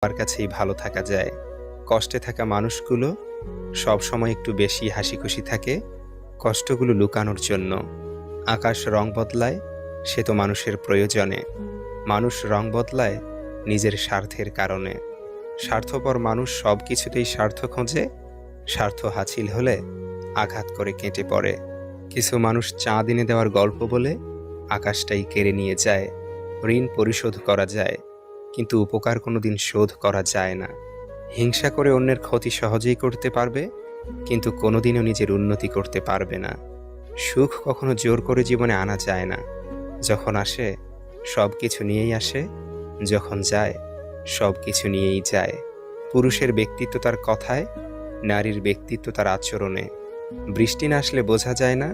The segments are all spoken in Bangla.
সবার কাছেই ভালো থাকা যায়। কষ্টে থাকা মানুষগুলো সবসময় একটু বেশি হাসিখুশি থাকে কষ্টগুলো লুকানোর জন্য। আকাশ রং বদলায় সে তো মানুষের প্রয়োজনে। মানুষ রং বদলায় নিজের স্বার্থের কারণে। স্বার্থপর মানুষ সব কিছুতেই স্বার্থ খোঁজে, স্বার্থ হাসিল হলে আঘাত করে কেটে পড়ে। কিছু মানুষ চাঁদ এনে দেওয়ার গল্প বলে আকাশটাই কেড়ে নিয়ে যায়। ঋণ পরিশোধ করা যায়, কিন্তু উপকার কোনোদিন শোধ করা যায় না। হিংসা করে অন্যের ক্ষতি সহজেই করতে পারবে, কিন্তু কোনোদিনও নিজের উন্নতি করতে পারবে না। সুখ কখনো জোর করে জীবনে আনা যায় না। যখন আসে সব কিছু নিয়েই আসে, যখন যায় সব কিছু নিয়েই যায়। পুরুষের ব্যক্তিত্ব তার কথায়, নারীর ব্যক্তিত্ব তার আচরণে। বৃষ্টি না আসলে বোঝা যায় না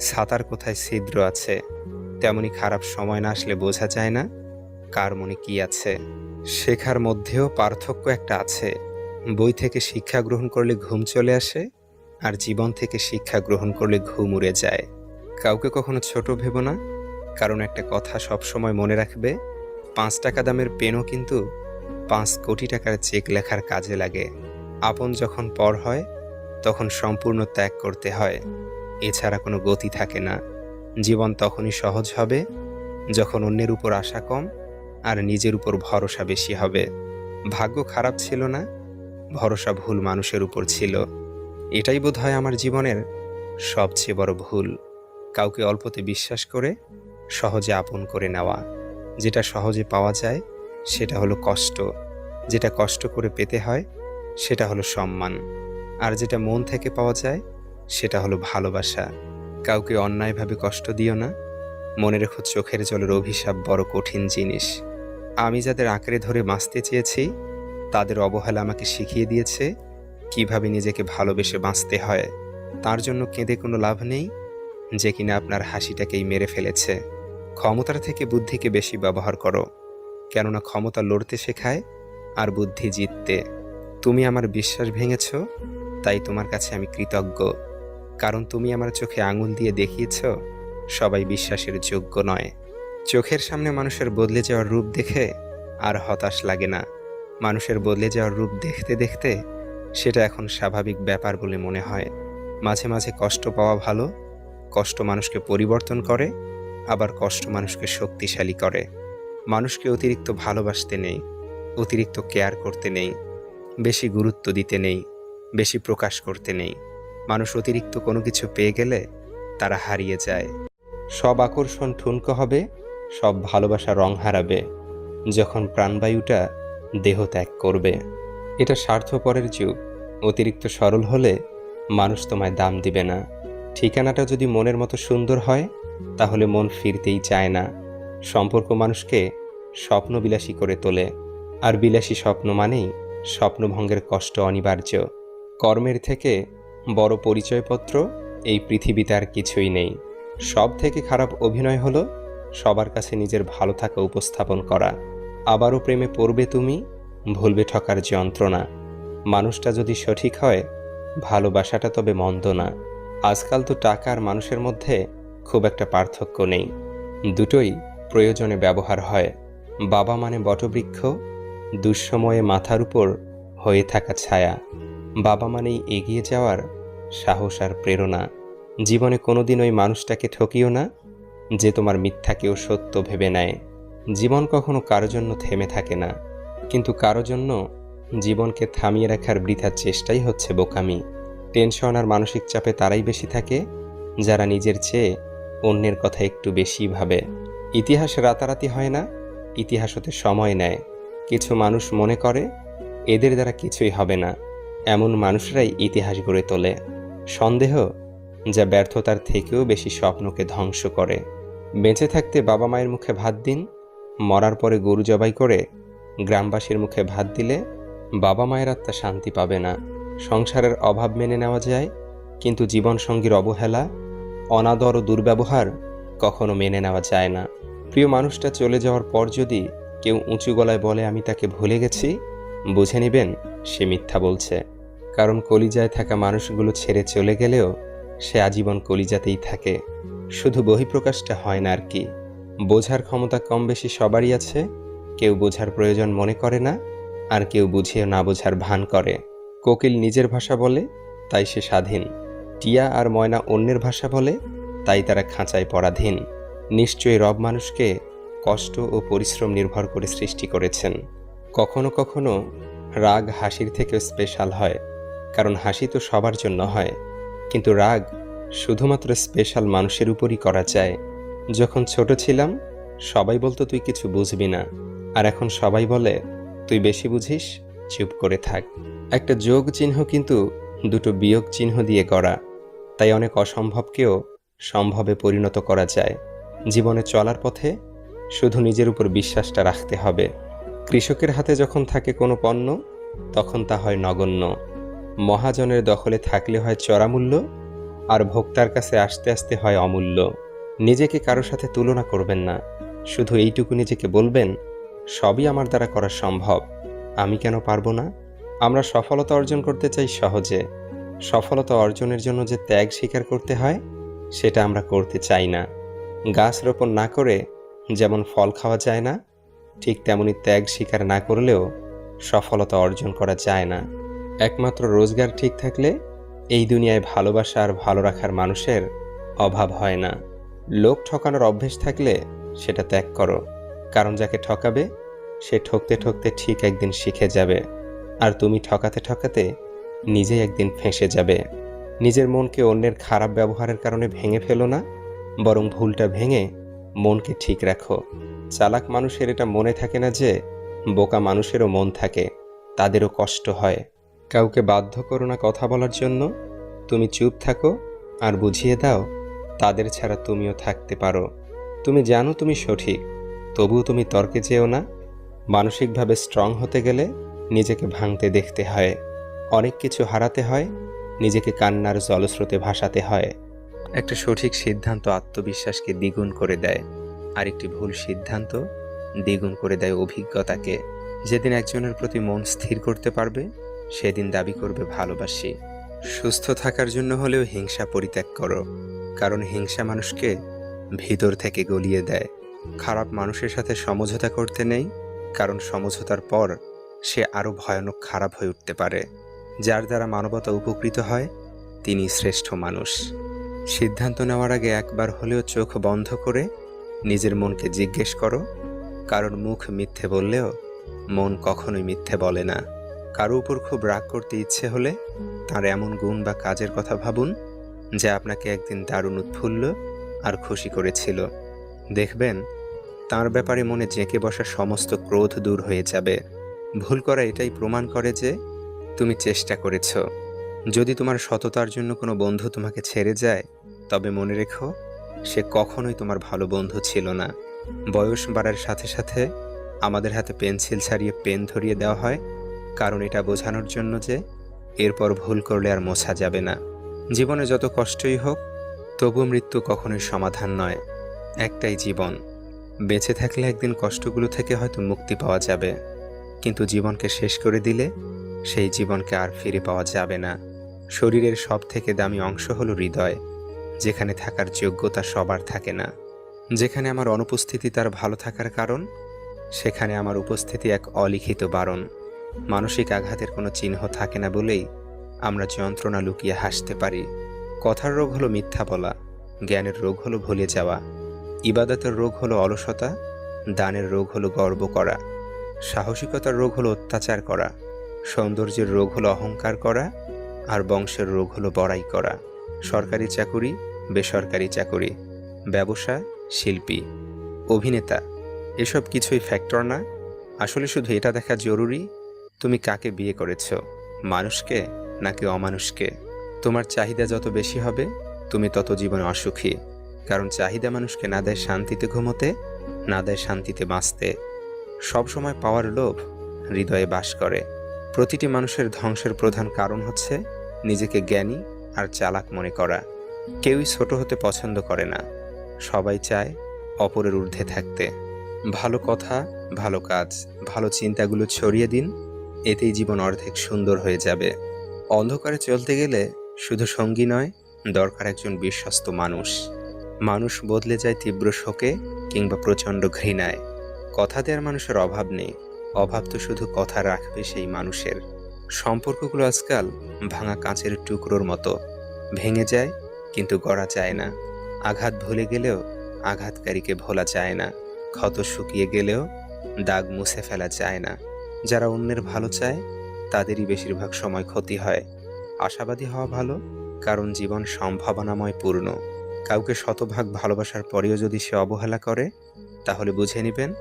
ছাতার কোথায় ছিদ্র আছে, তেমনি খারাপ সময় না আসলে বোঝা যায় না কার মনে কি আছে। শেখার মধ্যেও পার্থক্য একটা আছে। বই থেকে শিক্ষা গ্রহণ করলে ঘুম চলে আসে, আর জীবন থেকে শিক্ষা গ্রহণ করলে ঘুম উড়ে যায়। কাউকে কখনো ছোট ভেবো না, কারণ একটা কথা সবসময় মনে রাখবে, ৫ টাকা দামের পেনও কিন্তু ৫ কোটি টাকার চেক লেখার কাজে লাগে। আপন যখন পর হয় তখন সম্পূর্ণ ত্যাগ করতে হয়, এছাড়া কোনো গতি থাকে না। জীবন তখনই সহজ হবে যখন অন্যের উপর আশা কম আর নিজের উপর ভরসা বেশি হবে। ভাগ্য খারাপ ছিল না, ভরসা ভুল মানুষের উপর ছিল। এটাই বোধহয় আমার জীবনের সবচেয়ে বড় ভুল। কাউকে অল্পতে বিশ্বাস করে সহজে আপন করে নেওয়া। যেটা সহজে পাওয়া যায় সেটা হলো কষ্ট, যেটা কষ্ট করে পেতে হয় সেটা হলো সম্মান, আর যেটা মন থেকে পাওয়া যায় সেটা হলো ভালোবাসা। কাউকে অন্যায়ভাবে কষ্ট দিও না। মনে রেখো, চোখের জলের অভিশাপ বড় কঠিন জিনিস। আমি যাদের আঁকড়ে ধরে বাঁচতে চেয়েছি তাদের অবহেলা আমাকে শিখিয়ে দিয়েছে কিভাবে নিজেকে ভালোবেসে বাঁচতে হয়। তার জন্য কেঁদে কোনো লাভ নেই যে কিনা আপনার হাসিটাকেই মেরে ফেলেছে। ক্ষমতার থেকে বুদ্ধিকে বেশি ব্যবহার করো, কেননা ক্ষমতা লড়তে শেখায় আর বুদ্ধি জিততে। তুমি আমার বিশ্বাস ভেঙেছ, তাই তোমার কাছে আমি কৃতজ্ঞ। কারণ তুমি আমার চোখে আঙুল দিয়ে দেখিয়েছ সবাই বিশ্বাসের যোগ্য নয়। চোখের সামনে মানুষের বদলে যাওয়ার রূপ দেখে আর হতাশ লাগে না। মানুষের বদলে যাওয়ার রূপ দেখতে দেখতে সেটা এখন স্বাভাবিক ব্যাপার বলে মনে হয়। মাঝে মাঝে কষ্ট পাওয়া ভালো। কষ্ট মানুষকে পরিবর্তন করে, আবার কষ্ট মানুষকে শক্তিশালী করে। মানুষকে অতিরিক্ত ভালোবাসতে নেই, অতিরিক্ত কেয়ার করতে নেই, বেশি গুরুত্ব দিতে নেই, বেশি প্রকাশ করতে নেই। মানুষ অতিরিক্ত কোনো কিছু পেয়ে গেলে তারা হারিয়ে যায়। সব আকর্ষণ ঠুনকো হবে, সব ভালোবাসা রং হারাবে যখন প্রাণবায়ুটা দেহ ত্যাগ করবে। এটা স্বার্থপরের যুগ। অতিরিক্ত সরল হলে মানুষ তোমায় দাম দিবে না। ঠিকানাটা যদি মনের মতো সুন্দর হয় তাহলে মন ফিরতেই চায় না। সম্পর্ক মানুষকে স্বপ্নবিলাসী করে তোলে, আর বিলাসী স্বপ্ন মানেই স্বপ্নভঙ্গের কষ্ট অনিবার্য। কর্মের থেকে বড় পরিচয়পত্র এই পৃথিবীতে আর কিছুই নেই। সব থেকে খারাপ অভিনয় হলো সবার কাছে নিজের ভালো থাকা উপস্থাপন করা। আবারও প্রেমে পড়বে তুমি, ভুলবে ঠকার যন্ত্রণা। মানুষটা যদি সঠিক হয় ভালোবাসাটা তবে মন্দ না। আজকাল তো টাকা আর মানুষের মধ্যে খুব একটা পার্থক্য নেই, দুটোই প্রয়োজনে ব্যবহার হয়। বাবা মানে বটবৃক্ষ, দুঃসময়ে মাথার উপর হয়ে থাকা ছায়া। বাবা মানেই এগিয়ে যাওয়ার সাহস আর প্রেরণা। জীবনে কোনোদিন ওই মানুষটাকে ঠকিও না যে তোমার মিথ্যাকেও সত্য ভেবে নেয়। জীবন কখনো কারো জন্য থেমে থাকে না, কিন্তু কারো জন্য জীবনকে থামিয়ে রাখার বৃথা চেষ্টাই হচ্ছে বোকামি। টেনশন আর মানসিক চাপে তারাই বেশি থাকে যারা নিজের চেয়ে অন্যের কথা একটু বেশি ভাবে। ইতিহাস রাতারাতি হয় না, ইতিহাস হতে সময় নেয়। কিছু মানুষ মনে করে এদের দ্বারা কিছুই হবে না, এমন মানুষরাই ইতিহাস গড়ে তোলে। সন্দেহ যা ব্যর্থতার থেকেও বেশি স্বপ্নকে ধ্বংস করে। বেঁচে থাকতে বাবা মায়ের মুখে ভাত দিন, মরার পরে গরু জবাই করে গ্রামবাসীর মুখে ভাত দিলে বাবা মায়ের আত্মা শান্তি পাবে না। সংসারের অভাব মেনে নেওয়া যায়, কিন্তু জীবনসঙ্গীর অবহেলা, অনাদর ও দুর্ব্যবহার কখনো মেনে নেওয়া যায় না। প্রিয় মানুষটা চলে যাওয়ার পর যদি কেউ উঁচু গলায় বলে আমি তাকে ভুলে গেছি, বুঝে নেবেন সে মিথ্যা বলছে। কারণ কলিজায় থাকা মানুষগুলো ছেড়ে চলে গেলেও সে আজীবন কলিজাতেই থাকে, শুধু বহিঃপ্রকাশটা হয় না আর কি। বোঝার ক্ষমতা কম বেশি সবারই আছে, কেউ বোঝার প্রয়োজন মনে করে না, আর কেউ বুঝে না বোঝার ভান করে। কোকিল নিজের ভাষা বলে, তাই সে স্বাধীন। টিয়া আর ময়না অন্যের ভাষা বলে, তাই তারা খাঁচায় পরাধীন। নিশ্চয়ই রব মানুষকে কষ্ট ও পরিশ্রম নির্ভর করে সৃষ্টি করেছেন। কখনো কখনো রাগ হাসির থেকেও স্পেশাল হয়, কারণ হাসি তো সবার জন্য হয়, কিন্তু রাগ শুধুমাত্র স্পেশাল মানুষের উপরই করা যায়। যখন ছোট ছিলাম সবাই বলতো তুই কিছু বুঝবি না, আর এখন সবাই বলে তুই বেশি বুঝিস, চুপ করে থাক। একটা যোগ চিহ্ন কিন্তু দুটো বিয়োগ চিহ্ন দিয়ে গড়া, তাই অনেক অসম্ভবকেও সম্ভবে পরিণত করা যায়। জীবনে চলার পথে শুধু নিজের উপর বিশ্বাসটা রাখতে হবে। কৃষকের হাতে যখন থাকে কোনো পণ্য, তখন তা হয় নগণ্য। মহাজনের দখলে থাকলে হয় চড়ামূল্য, আর ভোক্তার কাছে আস্তে আস্তে হয় অমূল্য। নিজেকে কারো সাথে তুলনা করবেন না, শুধু এইটুকু নিজেকে বলবেন, সবই আমার দ্বারা করা সম্ভব, আমি কেন পারবো না। আমরা সফলতা অর্জন করতে চাই সহজে, সফলতা অর্জনের জন্য যে ত্যাগ স্বীকার করতে হয় সেটা আমরা করতে চাই না। গাছ রোপণ না করে যেমন ফল খাওয়া যায় না, ঠিক তেমনি ত্যাগ স্বীকার না করলেও সফলতা অর্জন করা যায় না। একমাত্র রোজগার ঠিক থাকলে এই দুনিয়ায় ভালোবাসা আর ভালো রাখার মানুষের অভাব হয় না। লোক ঠকানোর অভ্যেস থাকলে সেটা ত্যাগ করো, কারণ যাকে ঠকাবে সে ঠকতে ঠকতে ঠিক একদিন শিখে যাবে, আর তুমি ঠকাতে ঠকাতে নিজেই একদিন ফেঁসে যাবে। নিজের মনকে অন্যের খারাপ ব্যবহারের কারণে ভেঙে ফেলো না, বরং ভুলটা ভেঙে মনকে ঠিক রাখো। চালাক মানুষের এটা মনে থাকে না যে বোকা মানুষেরও মন থাকে, তাদেরও কষ্ট হয়। কাউকে বাধ্য করো না কথা বলার জন্য, তুমি চুপ থাকো আর বুঝিয়ে দাও তাদের ছাড়া তুমিও থাকতে পারো। তুমি জানো তুমি সঠিক, তবুও তুমি তর্কে যেও না। মানসিকভাবে স্ট্রং হতে গেলে নিজেকে ভাঙতে দেখতে হয়, অনেক কিছু হারাতে হয়, নিজেকে কান্নার জলস্রোতে ভাসাতে হয়। একটা সঠিক সিদ্ধান্ত আত্মবিশ্বাসকে দ্বিগুণ করে দেয়, আর একটি ভুল সিদ্ধান্ত দ্বিগুণ করে দেয় অভিজ্ঞতাকে। যেদিন একজনের প্রতি মন স্থির করতে পারবে, সেদিন দাবি করবে ভালোবাসি। সুস্থ থাকার জন্য হলেও হিংসা পরিত্যাগ করো, কারণ হিংসা মানুষকে ভিতর থেকে গলিয়ে দেয়। খারাপ মানুষের সাথে সমঝোতা করতে নেই, কারণ সমঝোতার পর সে আরও ভয়ানক খারাপ হয়ে উঠতে পারে। যার দ্বারা মানবতা উপকৃত হয় তিনি শ্রেষ্ঠ মানুষ। সিদ্ধান্ত নেওয়ার আগে একবার হলেও চোখ বন্ধ করে নিজের মনকে জিজ্ঞেস করো, কারণ মুখ মিথ্যে বললেও মন কখনোই মিথ্যে বলে না। কারো উপর খুব রাগ করতে ইচ্ছে হলে তার এমন গুণ বা কাজের কথা ভাবুন যা আপনাকে একদিন দারুণ উৎফুল্ল আর খুশি করেছিল। দেখবেন তার ব্যাপারে মনে জেঁকে বসা সমস্ত ক্রোধ দূর হয়ে যাবে। ভুল করা এটাই প্রমাণ করে যে তুমি চেষ্টা করেছ। যদি তোমার সততার জন্য কোনো বন্ধু তোমাকে ছেড়ে যায়, তবে মনে রেখো সে কখনোই তোমার ভালো বন্ধু ছিল না। বয়স বাড়ার সাথে সাথে আমাদের হাতে পেন্সিল ছাড়িয়ে পেন ধরিয়ে দেওয়া হয়, কারণ এটা বোঝানোর জন্য যে এরপর ভুল করলে আর মোছা যাবে না। জীবনে যত কষ্টই হোক, তবু মৃত্যু কখনোই সমাধান নয়। একটাই জীবন, বেঁচে থাকলে একদিন কষ্টগুলো থেকে হয়তো মুক্তি পাওয়া যাবে, কিন্তু জীবনকে শেষ করে দিলে সেই জীবনকে আর ফিরে পাওয়া যাবে না। শরীরের সব থেকে দামি অংশ হলো হৃদয়, যেখানে থাকার যোগ্যতা সবার থাকে না। যেখানে আমার অনুপস্থিতি তার ভালো থাকার কারণ, সেখানে আমার উপস্থিতি এক অলিখিত বারণ। মানসিক আঘাতের কোনো চিহ্ন থাকে না বলেই আমরা যন্ত্রণা লুকিয়ে হাসতে পারি। কথার রোগ হলো মিথ্যা বলা, জ্ঞানের রোগ হলো ভুলে যাওয়া, ইবাদতের রোগ হলো অলসতা, দানের রোগ হলো গর্ব করা, সাহসিকতার রোগ হলো অত্যাচার করা, সৌন্দর্যের রোগ হলো অহংকার করা, আর বংশের রোগ হলো বড়াই করা। সরকারি চাকুরি, বেসরকারি চাকুরি, ব্যবসা, শিল্পী, অভিনেতা, এসব কিছুই ফ্যাক্টর না। আসলে শুধু এটা দেখা জরুরি তুমি কাকে বিয়ে করেছ, মানুষকে নাকি অমানুষকে। তোমার চাহিদা যত বেশি হবে তুমি তত জীবনে অসুখী, কারণ চাহিদা মানুষকে না দেয় শান্তিতে ঘুমোতে, না দেয় শান্তিতে বাঁচতে। সবসময় পাওয়ার লোভ হৃদয়ে বাস করে। প্রতিটি মানুষের ধ্বংসের প্রধান কারণ হচ্ছে নিজেকে জ্ঞানী আর চালাক মনে করা। কেউই ছোট হতে পছন্দ করে না, সবাই চায় অপরের ঊর্ধ্বে থাকতে। ভালো কথা, ভালো কাজ, ভালো চিন্তাগুলো ছড়িয়ে দিন, এতেই জীবন অর্ধেক সুন্দর হয়ে যাবে। অন্ধকারে চলতে গেলে শুধু সঙ্গী নয়, দরকার একজন বিশ্বস্ত মানুষ। মানুষ বদলে যায় তীব্র শোকে কিংবা প্রচণ্ড ঘৃণায়। কথা দেওয়ার মানুষের অভাব নেই, অভাব তো শুধু কথা রাখবে সেই মানুষের। সম্পর্কগুলো আজকাল ভাঙা কাঁচের টুকরোর মতো, ভেঙে যায় কিন্তু গড়া যায় না। আঘাত ভুলে গেলেও আঘাতকারীকে ভোলা যায় না। ক্ষত শুকিয়ে গেলেও দাগ মুছে ফেলা যায় না। যারা অন্যের ভালো চায় তাদেরই বেশিরভাগ সময় ক্ষতি হয়। আশাবাদী হওয়া ভালো, কারণ জীবন সম্ভাবনাময় পূর্ণ। কাউকে শতভাগ ভালোবাসার পরেও যদি সে অবহেলা করে, তাহলে বুঝে নিবেন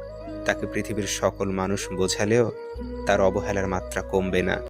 তাকে পৃথিবীর সকল মানুষ বোঝালেও তার অবহেলার মাত্রা কমবে না।